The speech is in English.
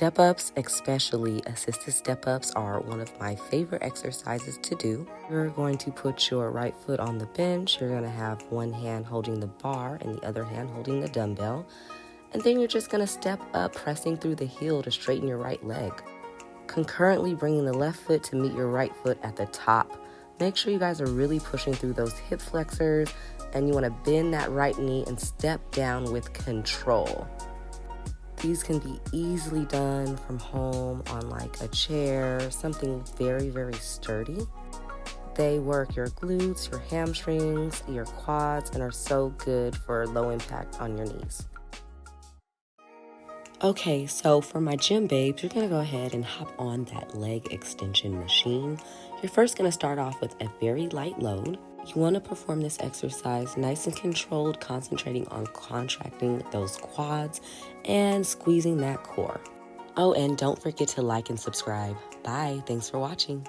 Step-ups, especially assisted step-ups, are one of my favorite exercises to do. You're going to put your right foot on the bench. You're going to have one hand holding the bar and the other hand holding the dumbbell. And then you're just going to step up, pressing through the heel to straighten your right leg. Concurrently bringing the left foot to meet your right foot at the top. Make sure you guys are really pushing through those hip flexors, and you want to bend that right knee and step down with control. These can be easily done from home on like a chair, something very, very sturdy. They work your glutes, your hamstrings, your quads, and are so good for low impact on your knees. Okay, so for my gym babes, you're going to go ahead and hop on that leg extension machine. You're first going to start off with a very light load. You want to perform this exercise nice and controlled, concentrating on contracting those quads and squeezing that core. Oh, and don't forget to like and subscribe. Bye. Thanks for watching.